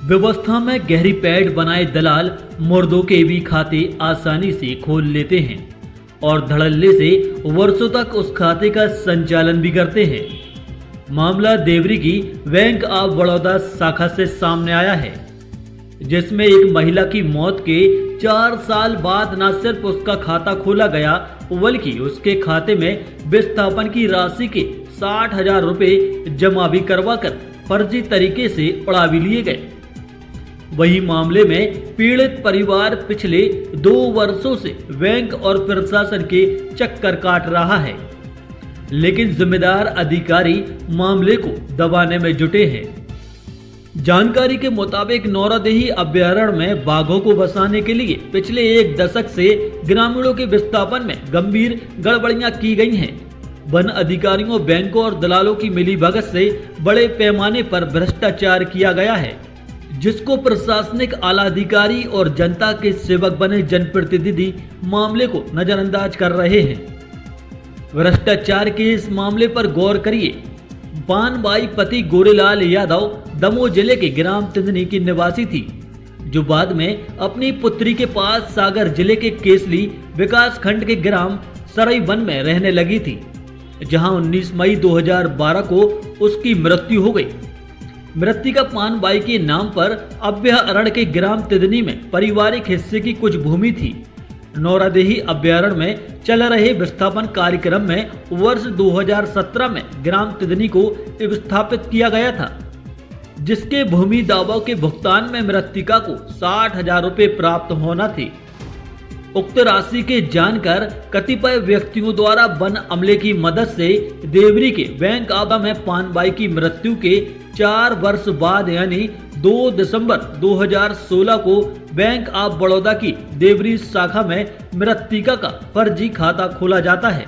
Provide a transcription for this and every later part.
व्यवस्था में गहरी पैड बनाए दलाल मुर्दों के भी खाते आसानी से खोल लेते हैं और धड़ल्ले से वर्षों तक उस खाते का संचालन भी करते हैं। मामला देवरी की बैंक ऑफ बड़ौदा शाखा से सामने आया है, जिसमें एक महिला की मौत के 4 साल बाद न सिर्फ उसका खाता खोला गया बल्कि उसके खाते में विस्थापन की राशि के 60,000 रुपए जमा भी करवाकर फर्जी तरीके से उड़ा भी लिए गए। वही मामले में पीड़ित परिवार पिछले 2 वर्षों से बैंक और प्रशासन के चक्कर काट रहा है, लेकिन जिम्मेदार अधिकारी मामले को दबाने में जुटे हैं। जानकारी के मुताबिक नौरादेही अभयारण्य में बाघों को बसाने के लिए पिछले 1 दशक से ग्रामीणों के विस्थापन में गंभीर गड़बड़ियां की गई हैं। वन अधिकारियों, बैंकों और दलालों की मिलीभगत से बड़े पैमाने पर भ्रष्टाचार किया गया है, जिसको प्रशासनिक आला अधिकारी और जनता के सेवक बने जनप्रतिनिधि मामले को नजरअंदाज कर रहे हैं। भ्रष्टाचार के इस मामले पर गौर करिए। पानबाई पति गोरेलाल यादव दमोह जिले के ग्राम तिंदनी की निवासी थी, जो बाद में अपनी पुत्री के पास सागर जिले के केसली विकास खंड के ग्राम सरई वन में रहने लगी थी, जहां 19 मई 2012 को उसकी मृत्यु हो गई। मृतिका पानबाई के नाम पर अभयारण्य के ग्राम तिदनी में पारिवारिक हिस्से की कुछ भूमि थी। नौरादेही अभयारण्य में चल रहे विस्थापन कार्यक्रम में वर्ष 2017 में ग्राम तिदनी को विस्थापित किया गया था, जिसके भूमि दावों के भुगतान में मृतिका को 60,000 रुपए प्राप्त होना थे। उक्त राशि के जानकर कतिपय व्यक्तियों द्वारा वन अमले की मदद से देवरी के बैंक ऑफ में पानबाई की मृत्यु के 4 वर्ष बाद यानी 2 दिसंबर 2016 को बैंक ऑफ बड़ौदा की देवरी शाखा में मृतिका का फर्जी खाता खोला जाता है।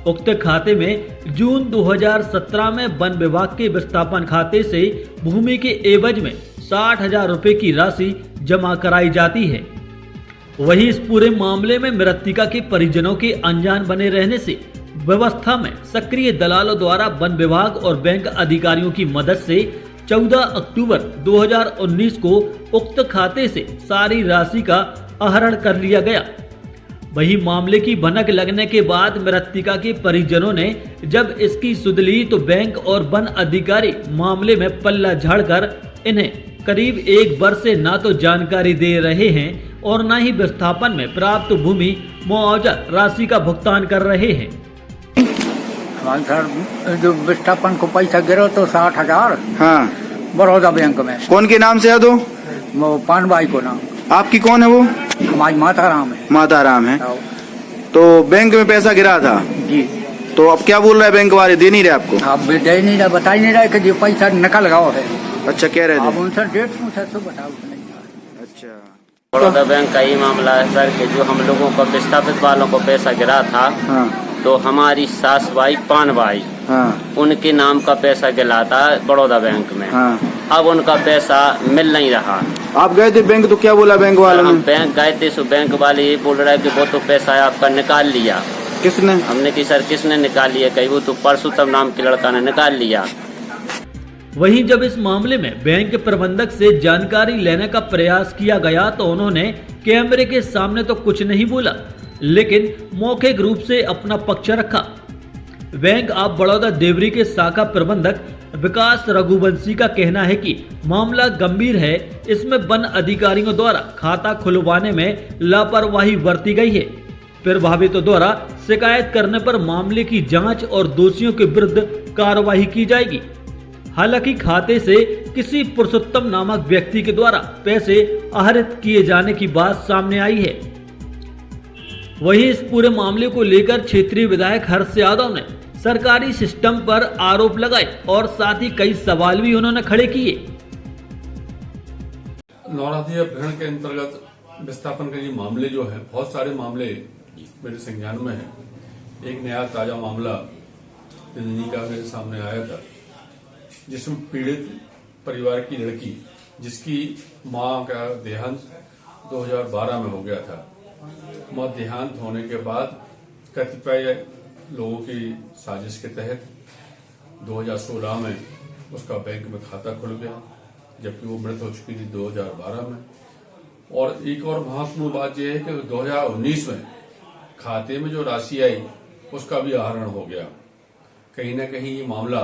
उक्त खाते में जून 2017 में वन विभाग के विस्थापन खाते से भूमि के एवज में 60,000 रुपए की राशि जमा कराई जाती है। वहीं इस पूरे मामले में मृतिका के परिजनों के अनजान बने रहने से व्यवस्था में सक्रिय दलालों द्वारा वन विभाग और बैंक अधिकारियों की मदद से 14 अक्टूबर 2019 को उक्त खाते से सारी राशि का आहरण कर लिया गया। वही मामले की भनक लगने के बाद मृतिका के परिजनों ने जब इसकी सुध ली तो बैंक और वन अधिकारी मामले में पल्ला झाड़कर इन्हें करीब 1 वर्ष से न तो जानकारी दे रहे हैं और न ही विस्थापन में प्राप्त भूमि मुआवजा राशि का भुगतान कर रहे हैं। सर, जो विस्थापन को पैसा गिरो तो 60,000। हाँ, बड़ौदा बैंक में। कौन के नाम से है? दो वो पानबाई को नाम। आपकी कौन है वो? हमारी माता राम है। माता राम है। तो बैंक में पैसा गिरा था जी। तो अब क्या बोल रहा है बैंक वाले? दे नहीं रहे आपको? आप दे नहीं रहे, बता नहीं रहे कि जो पैसा निकल गया है। अच्छा, कह रहे थे आप उनसे डेट पूछा तो बताओ। अच्छा, बड़ौदा बैंक का ही मामला है सर कि जो हम लोगों को विस्थापित वालों को पैसा गिरा था। हाँ, तो हमारी सास भाई पानबाई, हाँ, उनके नाम का पैसा गिरा था बड़ौदा बैंक में। हाँ। अब उनका पैसा मिल नहीं रहा। आप गए थे बैंक तो क्या बोला बैंक वालों हम ने? बैंक गए थे तो बैंक वाले ये बोल रहा है कि वो तो पैसा आपका निकाल लिया। किसने? हमने कि सर किसने निकाल लिया? कहीं वो तो परसोत्तम नाम के लड़का ने निकाल लिया। वहीं जब इस मामले में बैंक प्रबंधक से जानकारी लेने का प्रयास किया गया तो उन्होंने कैमरे के सामने तो कुछ नहीं बोला, लेकिन मौखिक रूप से अपना पक्ष रखा। बैंक ऑफ बड़ौदा देवरी के शाखा प्रबंधक विकास रघुवंशी का कहना है कि मामला गंभीर है, इसमें वन अधिकारियों द्वारा खाता खुलवाने में लापरवाही बरती गई है। प्रभावितों द्वारा शिकायत करने पर मामले की जांच और दोषियों के विरुद्ध कार्रवाई की जाएगी। हालांकि खाते से किसी पुरुषोत्तम नामक व्यक्ति के द्वारा पैसे आहरित किए जाने की बात सामने आई है। वहीं इस पूरे मामले को लेकर क्षेत्रीय विधायक हर्ष यादव ने सरकारी सिस्टम पर आरोप लगाए और साथ ही कई सवाल भी उन्होंने खड़े किए। नौरादेही अभयारण्य के अंतर्गत विस्थापन के ये मामले जो है, बहुत सारे मामले मेरे संज्ञान में है। एक नया ताजा मामला तिंदनी का मेरे सामने आया था, जिसमें पीड़ित परिवार की लड़की, जिसकी मां का देहांत 2012 में हो गया था। मां देहांत होने के बाद कतिपय लोगों की साजिश के तहत 2016 में उसका बैंक में खाता खुल गया, जबकि वो मृत हो चुकी थी 2012 में। और एक और महत्वपूर्ण बात यह है कि 2019 में खाते में जो राशि आई उसका भी आहरण हो गया। कहीं ना कहीं ये मामला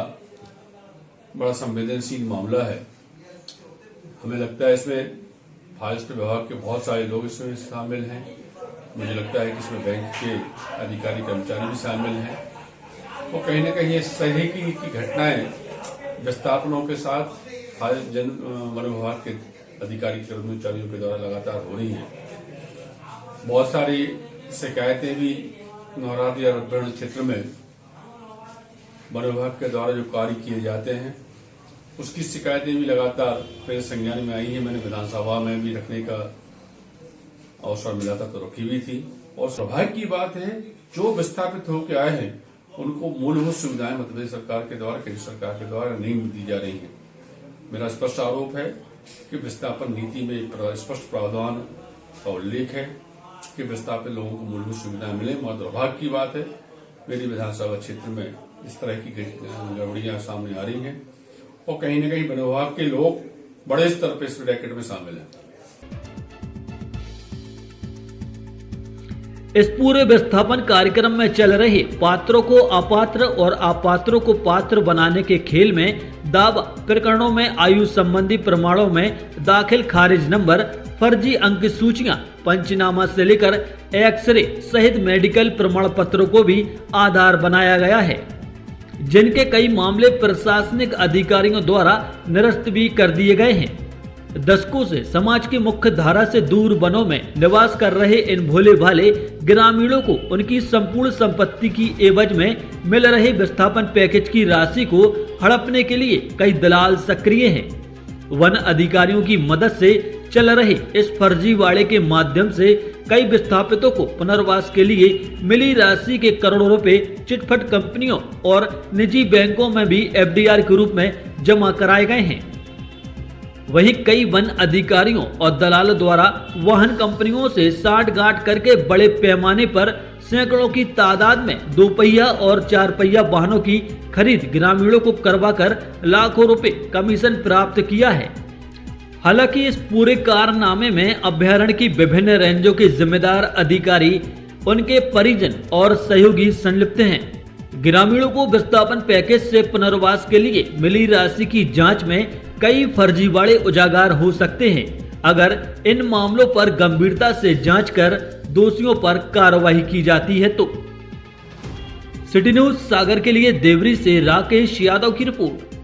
बड़ा संवेदनशील मामला है। हमें लगता है इसमें फॉरेस्ट विभाग के बहुत सारे लोग इसमें शामिल हैं। मुझे लगता है कि इसमें बैंक के अधिकारी कर्मचारी भी शामिल हैं और कहीं ना कहीं इस तरह की घटनाएं विस्थापनों के साथ वन विभाग के अधिकारी कर्मचारियों के द्वारा लगातार हो रही हैं। बहुत सारी शिकायतें भी नौराद या रतभरण क्षेत्र में वन विभाग के द्वारा जो कार्य किए जाते हैं उसकी शिकायतें भी लगातार मेरे संज्ञान में आई है। मैंने विधानसभा में भी रखने का अवसर मिला था तो रखी भी थी। और सौभाग्य की बात है जो विस्थापित होकर आए हैं उनको मूलभूत सुविधाएं मध्य प्रदेश सरकार के द्वारा, केंद्र सरकार के द्वारा नहीं दी जा रही हैं। मेरा स्पष्ट आरोप है कि विस्थापन नीति में स्पष्ट प्रावधान का उल्लेख है कि विस्थापित लोगों को मूलभूत सुविधाएं मिले। मगर दुर्भाग्य की बात है मेरी विधानसभा क्षेत्र में इस तरह की गड़बड़ियां सामने आ रही हैं और कहीं न कहीं वन विभाग के लोग बड़े स्तर पर इस रैकेट में शामिल हैं। इस पूरे विस्थापन कार्यक्रम में चल रहे पात्रों को अपात्र और अपात्रों को पात्र बनाने के खेल में दावा प्रकरणों में आयु संबंधी प्रमाणों में दाखिल खारिज नंबर, फर्जी अंक सूचियां, पंचनामा से लेकर एक्सरे सहित मेडिकल प्रमाण पत्रों को भी आधार बनाया गया है, जिनके कई मामले प्रशासनिक अधिकारियों द्वारा निरस्त भी कर दिए गए हैं। दशकों से समाज की मुख्य धारा से दूर वनों में निवास कर रहे इन भोले भाले ग्रामीणों को उनकी संपूर्ण संपत्ति की एवज में मिल रहे विस्थापन पैकेज की राशि को हड़पने के लिए कई दलाल सक्रिय हैं। वन अधिकारियों की मदद से चल रहे इस फर्जीवाड़े के माध्यम से कई विस्थापितों को पुनर्वास के लिए मिली राशि के करोड़ों रुपए चिटफट कंपनियों और निजी बैंकों में भी एफडीआर के रूप में जमा कराए गए हैं। वहीं कई वन अधिकारियों और दलालों द्वारा वाहन कंपनियों से साठगांठ करके बड़े पैमाने पर सैकड़ों की तादाद में 2 पहिया और 4 पहिया वाहनों की खरीद ग्रामीणों को करवाकर लाखों रुपए कमीशन प्राप्त किया है। हालांकि इस पूरे कारनामे में अभयारण्य की विभिन्न रेंजों के जिम्मेदार अधिकारी, उनके परिजन और सहयोगी संलिप्त हैं। ग्रामीणों को विस्थापन पैकेज से पुनर्वास के लिए मिली राशि की जांच में कई फर्जीवाड़े उजागर हो सकते हैं अगर इन मामलों पर गंभीरता से जांच कर दोषियों पर कार्रवाई की जाती है तो। सिटी न्यूज सागर के लिए देवरी से राकेश यादव की रिपोर्ट।